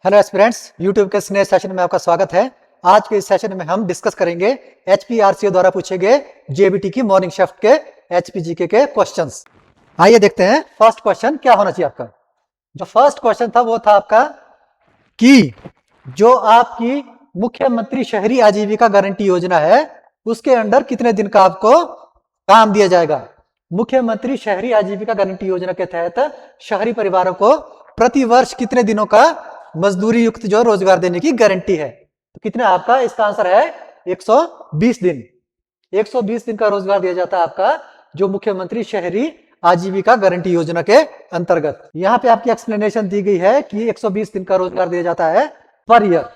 Hello aspirants, YouTube के इस नए सेशन में आपका स्वागत है। आज के इस सेशन में हम डिस्कस करेंगे एचपीआरसीओ द्वारा पूछे गए जेबीटी की मॉर्निंग शिफ्ट के एचपीजीके के क्वेश्चंस। आइए देखते हैं फर्स्ट क्वेश्चन क्या होना चाहिए आपका। जो फर्स्ट क्वेश्चन था वो था आपका कि जो आपकी मुख्यमंत्री शहरी आजीविका गारंटी योजना है उसके अंडर कितने दिन का आपको काम दिया जाएगा। मुख्यमंत्री शहरी आजीविका गारंटी योजना के तहत शहरी परिवारों को प्रति वर्ष कितने दिनों का मजदूरी युक्त जो रोजगार देने की गारंटी है। तो कितना आपका इसका आंसर है 120 दिन। 120 दिन का रोजगार दिया जाता है आपका जो मुख्यमंत्री शहरी आजीविका गारंटी योजना के अंतर्गत। यहाँ पे आपकी एक्सप्लेनेशन दी गई है कि 120 दिन का रोजगार दिया जाता है पर ईयर,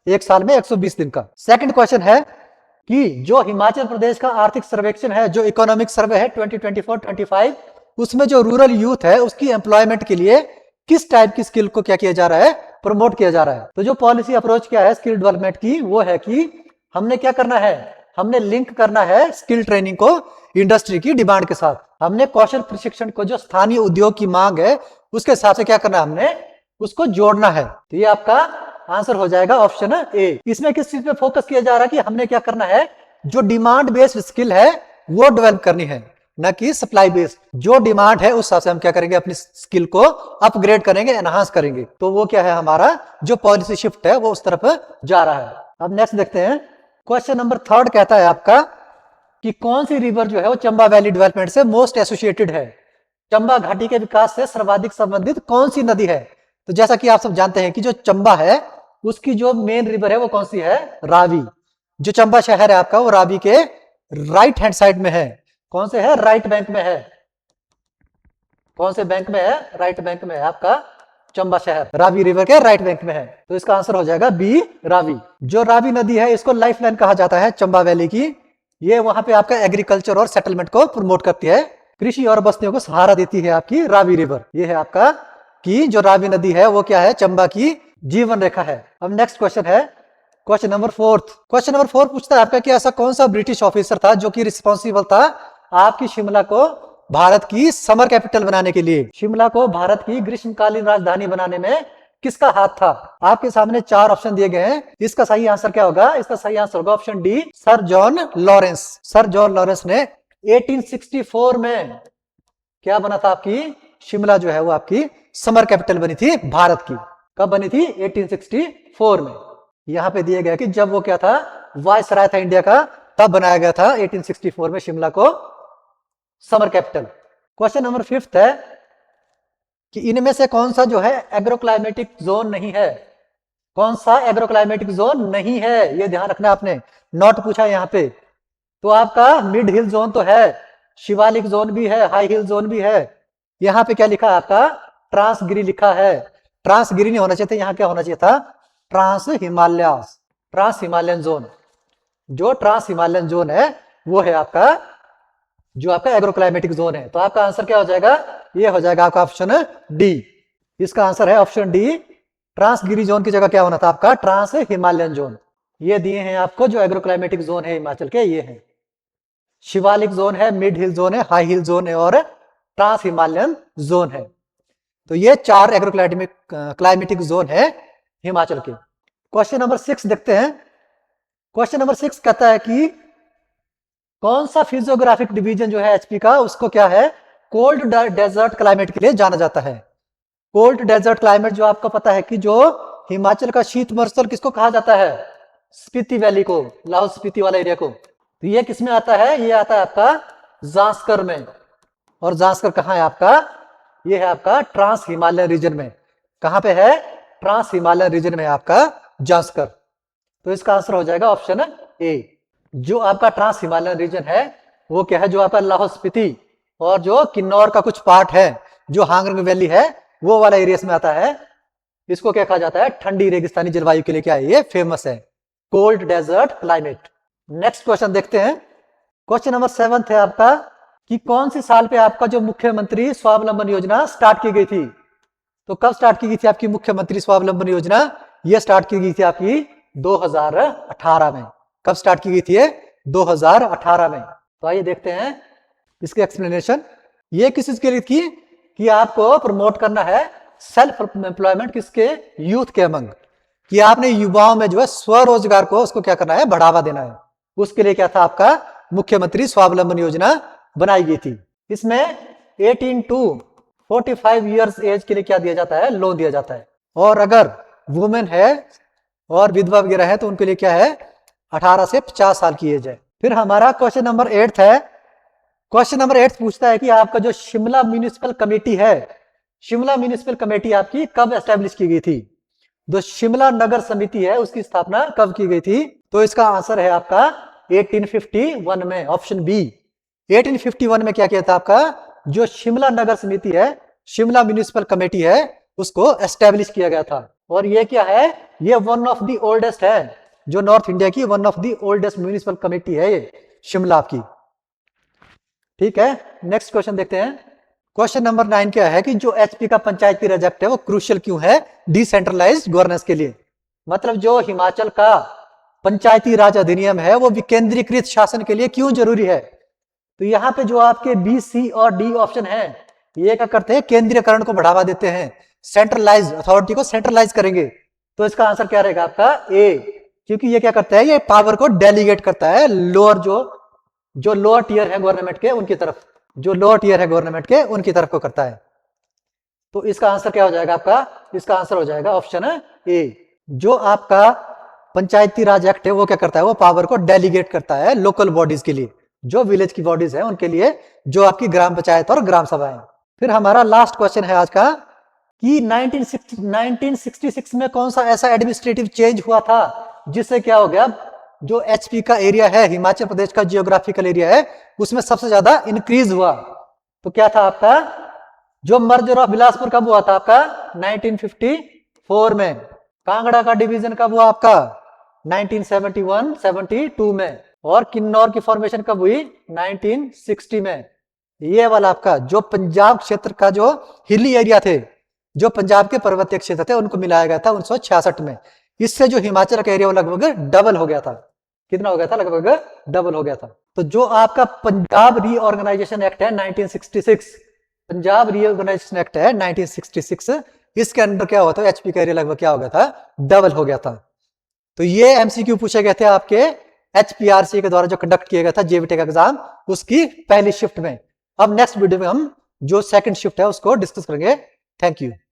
एक साल में 120 दिन का। सेकंड क्वेश्चन है कि जो हिमाचल प्रदेश का आर्थिक सर्वेक्षण है, जो इकोनॉमिक सर्वे है 2024-25, उसमें जो रूरल यूथ है उसकी एम्प्लॉयमेंट के लिए किस टाइप की स्किल को क्या किया जा रहा है, प्रमोट किया जा रहा है। तो जो पॉलिसी अप्रोच क्या है स्किल डेवलपमेंट की, वो है कि हमने क्या करना है, हमने लिंक करना है स्किल ट्रेनिंग को इंडस्ट्री की डिमांड के साथ। हमने कौशल प्रशिक्षण को जो स्थानीय उद्योग की मांग है उसके हिसाब से क्या करना है, हमने उसको जोड़ना है। तो ये आपका आंसर हो जाएगा ऑप्शन ए। इसमें किस चीज पे फोकस किया जा रहा है कि हमने क्या करना है, जो डिमांड बेस्ड स्किल है वो डेवलप करनी है, न कि सप्लाई बेस्ड। जो डिमांड है उस हिसाब से हम क्या करेंगे, अपनी स्किल को अपग्रेड करेंगे, एनहांस करेंगे। तो वो क्या है, हमारा जो पॉलिसी शिफ्ट है वो उस तरफ जा रहा है। अब नेक्स्ट देखते हैं क्वेश्चन नंबर थर्ड कहता है आपका कि कौन सी रिवर जो है वो चंबा वैली डेवलपमेंट से मोस्ट एसोसिएटेड है। चंबा घाटी के विकास से सर्वाधिक संबंधित कौन सी नदी है। तो जैसा कि आप सब जानते हैं कि जो चंबा है उसकी जो मेन रिवर है वो कौन सी है, रावी। जो चंबा शहर है आपका वो रावी के राइट हैंड साइड में है। कौन से है, राइट बैंक में है। कौन से बैंक में है, राइट बैंक में है आपका चंबा शहर, रावी रिवर के राइट बैंक में है। तो इसका आंसर हो जाएगा बी, रावी। जो रावी नदी है इसको लाइफलाइन कहा जाता है चंबा वैली की। ये वहां पे आपका एग्रीकल्चर और सेटलमेंट को प्रमोट करती है, कृषि और बस्तियों को सहारा देती है आपकी रावी रिवर। ये है आपका कि जो रावी नदी है वो क्या है, चंबा की जीवन रेखा है। अब नेक्स्ट क्वेश्चन है question number fourth. Question number 4 पूछता है आपका कि ऐसा कौन सा ब्रिटिश ऑफिसर था जो कि रिस्पॉन्सिबल था आपकी शिमला को भारत की समर कैपिटल बनाने के लिए। शिमला को भारत की ग्रीष्मकालीन राजधानी बनाने में किसका हाथ था। आपके सामने 4 ऑप्शन दिए गए हैं। इसका सही आंसर क्या होगा, इसका सही आंसर होगा option D, sir John Lawrence. Sir John Lawrence ने 1864 में क्या बना था, आपकी शिमला जो है वो आपकी समर कैपिटल बनी थी भारत की। कब बनी थी, 1864 में। यहां पे दिए गया कि जब वो क्या था, वायसराय था इंडिया का, तब बनाया गया था 1864 में शिमला को समर कैपिटल। क्वेश्चन नंबर 5 है कि इनमें से कौन सा जो है एग्रोक्लाइमेटिक जोन नहीं है। कौन सा एग्रोक्लाइमेटिक जोन नहीं है, ये ध्यान रखना आपने, नॉट पूछा यहां पे। तो आपका मिड हिल जोन तो है, शिवालिक जोन भी है, हाई हिल जोन भी है। यहां पे क्या लिखा है आपका, ट्रांसगिरी लिखा है। ट्रांसगिरी नहीं होना चाहिए था, यहां क्या होना चाहिए था, trans Himalaya, trans Himalayan zone. जो ट्रांस हिमालयन जोन है वो है आपका जो आपका एग्रोक्लाइमेटिक जोन है। तो आपका आंसर क्या हो जाएगा, ये हो जाएगा आपका ऑप्शन डी। इसका आंसर है ऑप्शन डी, ट्रांसगिरी जोन की जगह क्या होना था आपका, ट्रांस हिमालयन जोन। ये दिए हैं आपको जो एग्रोक्लाइमेटिक जोन है हिमाचल के, ये है शिवालिक जोन है, मिड हिल जोन है, हाई हिल जोन है और ट्रांस हिमालयन जोन है। तो ये 4 एग्रोक्लाइमेटिक जोन है हिमाचल के। क्वेश्चन नंबर 6 देखते हैं। क्वेश्चन नंबर 6 कहता है कि कौन सा फिजियोग्राफिक डिवीजन जो है एचपी का, उसको क्या है, कोल्ड डेजर्ट क्लाइमेट के लिए जाना जाता है। कोल्ड डेजर्ट क्लाइमेट जो आपको पता है कि जो हिमाचल का शीत मरुस्थल किसको कहा जाता है, स्पीति वैली को, लाहौल स्पीति वाला एरिया को। तो ये किस में आता है, ये आता है आपका जास्कर में। और जास्कर कहाँ है आपका, ये है आपका ट्रांस हिमालयन रीजन में। कहां पे है, ट्रांस हिमालयन रीजन में आपका जास्कर। तो इसका आंसर हो जाएगा ऑप्शन ए। जो आपका ट्रांस हिमालयन रीजन है वो क्या है, जो आपका लाहौल स्पीति और जो किन्नौर का कुछ पार्ट है, जो हांगरंग वैली है, वो वाला एरिया में आता है। इसको क्या कहा जाता है, ठंडी रेगिस्तानी जलवायु के लिए क्या है, ये फेमस है, cold desert climate. Next question देखते हैं। क्वेश्चन नंबर 7 है आपका कि कौन सी साल पे आपका जो मुख्यमंत्री स्वावलंबन योजना स्टार्ट की गई थी। तो कब स्टार्ट की गई थी आपकी मुख्यमंत्री स्वावलंबन योजना, ये स्टार्ट की गई थी आपकी 2018 में। कब स्टार्ट की गई थी, 2018 में। तो आइए देखते हैं इसकी एक्सप्लेनेशन। ये किस चीज के लिए थी कि आपको प्रमोट करना है सेल्फ एम्प्लॉयमेंट किसके, यूथ के अमंग, कि आपने युवाओं में जो है स्वरोजगार को उसको क्या करना है, बढ़ावा देना है। उसके लिए क्या था आपका, मुख्यमंत्री स्वावलंबन योजना बनाई गई थी। इसमें 18 to 45 ईयर्स एज के लिए क्या दिया जाता है, लोन दिया जाता है। और अगर वुमेन है और विधवा वगैरह है तो उनके लिए क्या है, 18 से 50 साल की एज है। फिर हमारा क्वेश्चन नंबर 8 है। क्वेश्चन नंबर 8 पूछता है कि आपका जो शिमला म्यूनिसिपल कमेटी है, शिमला म्यूनिसिपल कमेटी आपकी कब एस्टेब्लिश की गई थी? जो शिमला नगर समिति है उसकी स्थापना कब की गई थी? तो इसका आंसर है आपका 1851 में, ऑप्शन बी। 1851 में क्या किया था आपका, जो शिमला नगर समिति है, शिमला म्यूनिसिपल कमेटी है, उसको एस्टेब्लिश किया गया था। और ये क्या है, ये वन ऑफ द ओल्डेस्ट है, जो नॉर्थ इंडिया की one of the oldest municipal committee है ये शिमला की। ठीक है, नेक्स्ट क्वेश्चन देखते हैं। क्वेश्चन नंबर 9 क्या है कि जो एचपी का पंचायती राज एक्ट है वो क्रूशियल क्यों है डिसेंट्रलाइज्ड गवर्नेंस के लिए? मतलब जो हिमाचल का पंचायती राज अधिनियम है वो विकेंद्रीकृत शासन के लिए क्यों जरूरी है? तो यहाँ पे जो आपके बी, सी और डी ऑप्शन है, ये क्या करते हैं, केंद्रीयकरण को बढ़ावा देते हैं, सेंट्रलाइज अथॉरिटी को सेंट्रलाइज करेंगे। तो इसका आंसर क्या रहेगा आपका, ए, क्योंकि ये क्या करता है, ये पावर को डेलीगेट करता है लोअर, जो लोअर टीयर है गवर्नमेंट के उनकी तरफ, जो लोअर टीयर है गवर्नमेंट के उनकी तरफ को करता है। तो इसका आंसर क्या हो जाएगा आपका, इसका आंसर हो जाएगा ऑप्शन है ए। जो आपका पंचायती राज एक्ट है वो क्या करता है, वो पावर को डेलीगेट करता है लोकल बॉडीज के लिए, जो विलेज की बॉडीज है उनके लिए, जो आपकी ग्राम पंचायत और ग्राम सभा है। फिर हमारा लास्ट क्वेश्चन है आज का कि 1966 में कौन सा ऐसा एडमिनिस्ट्रेटिव चेंज हुआ था जिससे क्या हो गया, जो एचपी का एरिया है, हिमाचल प्रदेश का जियोग्राफिकल एरिया है, उसमें सबसे ज्यादा इंक्रीज हुआ। तो क्या था आपका, जो मर्जर ऑफ बिलासपुर कब हुआ था आपका, 1954 में। कांगड़ा का डिवीजन कब हुआ आपका, 1971-72 में। और किन्नौर की फॉर्मेशन कब हुई, 1960 में। ये वाला आपका जो पंजाब क्षेत्र का जो हिली एरिया थे, जो पंजाब के पर्वतीय क्षेत्र थे, उनको मिलाया गया था 1966 में। इससे जो हिमाचल का एरिया वो लगभग डबल हो गया था। कितना हो गया था, लगभग डबल हो गया था। तो जो आपका पंजाब रीऑर्गेनाइजेशन एक्ट है 1966, पंजाब रीऑर्गेनाइजेशन एक्ट है 1966, इसके अंदर क्या हुआ था, एचपी का एरिया लगभग क्या हो गया था, डबल हो गया था। तो ये एमसीक्यू पूछे गए थे आपके एचपीआरसी के द्वारा जो कंडक्ट किया गया था जेबीटी का एग्जाम, उसकी पहली शिफ्ट में। अब नेक्स्ट वीडियो में हम जो सेकंड शिफ्ट है उसको डिस्कस करेंगे। Thank you.